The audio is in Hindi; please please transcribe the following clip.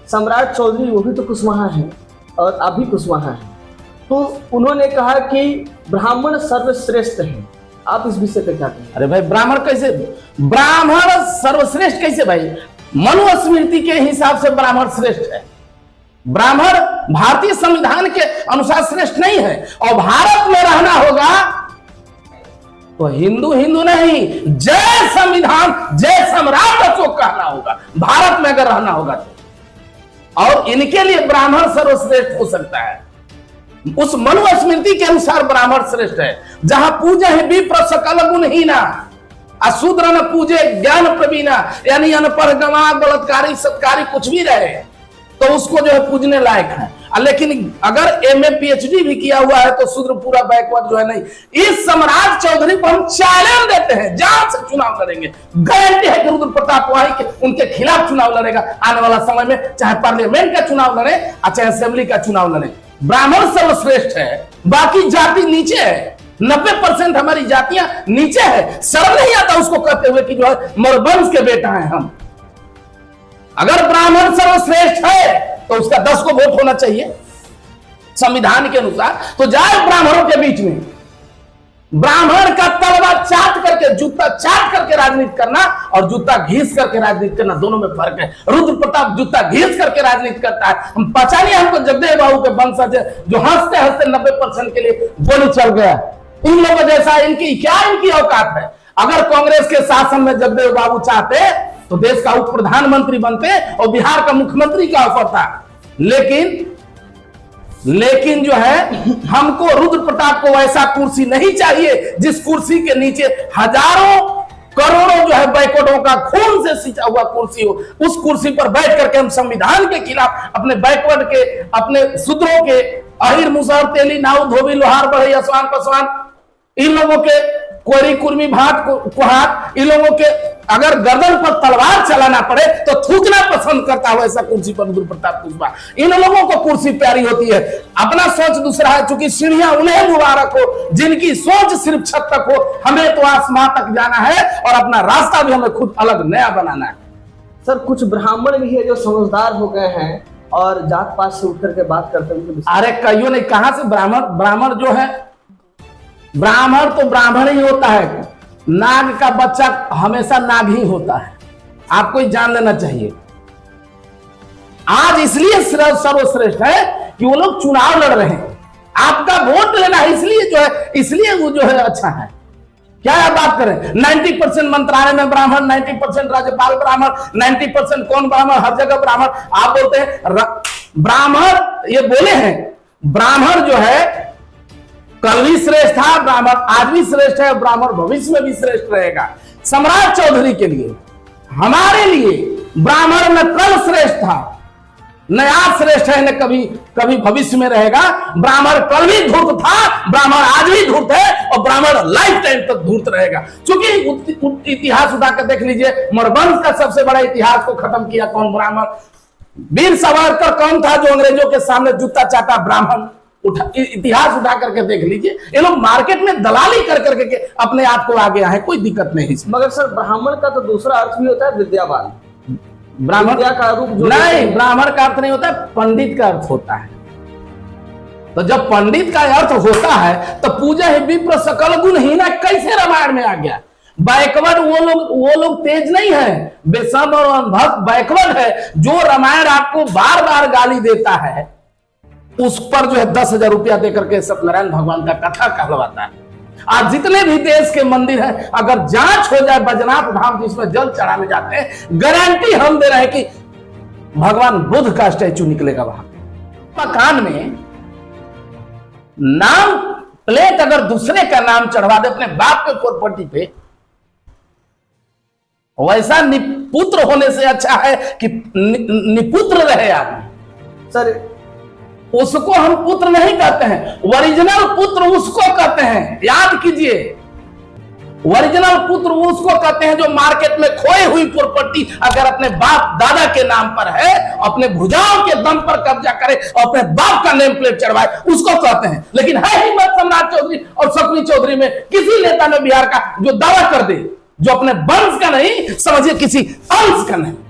सम्राट चौधरी वो भी तो कुशवाहा है और आप भी कुशवाहा है, तो उन्होंने कहा कि ब्राह्मण सर्वश्रेष्ठ है। आप इस विषय पे क्या कहें? अरे भाई ब्राह्मण कैसे, ब्राह्मण सर्वश्रेष्ठ कैसे भाई? मनुस्मृति के हिसाब से ब्राह्मण श्रेष्ठ है। ब्राह्मण भारतीय संविधान के अनुसार श्रेष्ठ नहीं है। और भारत में रहना होगा तो हिंदू हिंदू नहीं, जय संविधान जय सम्राट अशोक कहना होगा भारत में अगर रहना होगा तो। और इनके लिए ब्राह्मण सर्वश्रेष्ठ हो सकता है। उस मनुस्मृति के अनुसार ब्राह्मण श्रेष्ठ है, जहां पूजे है विप्र सकल गुणहीना, अशूद्र न पूजे ज्ञान प्रवीणा, यानी अनपढ़ गंवार बलात्कारी सत्कारी कुछ भी रहे तो उसको जो है पूजने लायक है। लेकिन अगर एमए पीएचडी भी किया हुआ है तो शूद्र पूरा बैकवर्ड जो है नहीं। इस सम्राट चौधरी को हम चैलेंज देते हैं, जान से चुनाव लड़ेंगे। गारंटी है कि रुद्र प्रताप वहां के उनके खिलाफ चुनाव लड़ेगा आने वाला समय में, चाहे पार्लियामेंट का चुनाव लड़े और चाहे असेंबली का चुनाव लड़े। ब्राह्मण सर्वश्रेष्ठ है, बाकी जाति नीचे है। 90% हमारी जातियां नीचे है। शर्म नहीं आता उसको कहते हुए कि जो है मरवंश के बेटा है हम। अगर ब्राह्मण सर्वश्रेष्ठ है तो उसका 10 को वोट होना चाहिए संविधान के अनुसार। तो जाए ब्राह्मणों के बीच में, ब्राह्मण का तलवा चाट करके, जूता चाट करके राजनीति करना और जूता घीस करके राजनीति करना, दोनों में फर्क है। रुद्र प्रताप जूता घीस करके राजनीति करता है। हम पता नहीं हमको जगदेव बाबू के वंशज जो हंसते हंसते 90% के लिए गोली चल गया। इन लोगों जैसा इनकी क्या इनकी औकात है? अगर कांग्रेस के शासन में जगदेव बाबू चाहते तो देश का उप प्रधानमंत्री बनते और बिहार का मुख्यमंत्री का अवसर था। लेकिन जो है हमको रुद्र प्रताप को वैसा कुर्सी नहीं चाहिए जिस कुर्सी के नीचे हजारों करोड़ों जो है बैकवर्डों का खून से सिंचा हुआ कुर्सी हो। उस कुर्सी पर बैठ करके हम संविधान के खिलाफ अपने बैकवर्ड के, अपने शूद्रों के, अहिर मुसहर तेली नाऊ धोबी लोहार बढ़ई असवान पसवान, इन लोगों के कोरी कुर्मी भाट कुहाट, इन लोगों के अगर गर्दन पर तलवार चलाना पड़े तो थूकना पसंद करता है वैसा कुर्सी पर रुद्र प्रताप कुशवाहा। इन लोगों को कुर्सी प्यारी होती है, अपना सोच दूसरा है। चूंकि सीढ़ियां उन्हें मुबारक हो जिनकी सोच सिर्फ छत तक हो। हमें तो आसमां तक जाना है और अपना रास्ता भी हमें खुद अलग नया बनाना है। सर कुछ ब्राह्मण भी है जो समझदार हो गए हैं और जात पात से उठ करके बात करते हैं। अरे कहियो नहीं, कहां से ब्राह्मण जो है, ब्राह्मण तो ब्राह्मण ही होता है। नाग का बच्चा हमेशा नाग ही होता है, आपको जान लेना चाहिए। आज इसलिए सर्वश्रेष्ठ है कि वो लोग चुनाव लड़ रहे हैं, आपका वोट लेना है, इसलिए वो जो है अच्छा है। क्या आप बात करें, 90% मंत्रालय में ब्राह्मण, 90% राज्यपाल ब्राह्मण, 90% कौन ब्राह्मण, हर जगह ब्राह्मण। आप बोलते हैं ब्राह्मण, ये बोले हैं ब्राह्मण जो है कल भी श्रेष्ठ था, ब्राह्मण आज भी श्रेष्ठ है, ब्राह्मण भविष्य में भी श्रेष्ठ रहेगा। सम्राट चौधरी के लिए, हमारे लिए ब्राह्मण न कल श्रेष्ठ था, न आज श्रेष्ठ है, न कभी भविष्य में रहेगा। ब्राह्मण कल भी धूर्त था, ब्राह्मण आज भी धूर्त है और ब्राह्मण लाइफ टाइम तक धूर्त रहेगा। क्योंकि इतिहास उठाकर देख लीजिए, मरवंश का सबसे बड़ा इतिहास को खत्म किया कौन? ब्राह्मण। वीर सावरकर कौन था जो अंग्रेजों के सामने जूता चाटा? ब्राह्मण। इतिहास उठा करके देख लीजिए। ये लोग मार्केट में दलाली कर करके अपने आप को आगे आए, कोई दिक्कत नहीं इसमें। मगर सर ब्राह्मण का तो दूसरा अर्थ भी होता है विद्यावान। ब्राह्मण का रूप नहीं, ब्राह्मण का अर्थ नहीं होता है, पंडित का अर्थ होता है। तो जब पंडित का अर्थ होता है तो पूजा है विप्र सकल गुणहीना कैसे रामायण में आ गया? बैकवर्ड वो लोग तेज नहीं है, बेसम और अनभक्त बैकवर्ड है। जो रामायण आपको बार बार गाली देता है उस पर जो है 10,000 रुपया देकर के सत्यनारायण भगवान का कथा कहलवाता है। आज जितने भी देश के मंदिर हैं, अगर जांच हो जाए बैजनाथ धाम जिसमें जल चढ़ाने जाते हैं, गारंटी हम दे रहे हैं कि भगवान बुद्ध का स्टैचू निकलेगा वहां। मकान में नाम प्लेट अगर दूसरे का नाम चढ़वा दे अपने बाप के प्रॉपर्टी पे, वैसा निपुत्र होने से अच्छा है कि निपुत्र रहे आदमी। सर उसको हम पुत्र नहीं कहते हैं, ओरिजिनल पुत्र उसको कहते हैं। याद कीजिए, ओरिजिनल पुत्र उसको कहते हैं जो मार्केट में खोई हुई प्रॉपर्टी अगर अपने बाप दादा के नाम पर है, अपने भुजाओं के दम पर कब्जा करे और अपने बाप का नेम प्लेट चढ़वाए, उसको कहते हैं। लेकिन है ही मत सम्राट चौधरी और शकुनी चौधरी में किसी नेता ने बिहार का जो दावा कर दे, जो अपने वंश का नहीं, समझिए किसी अंश का नहीं।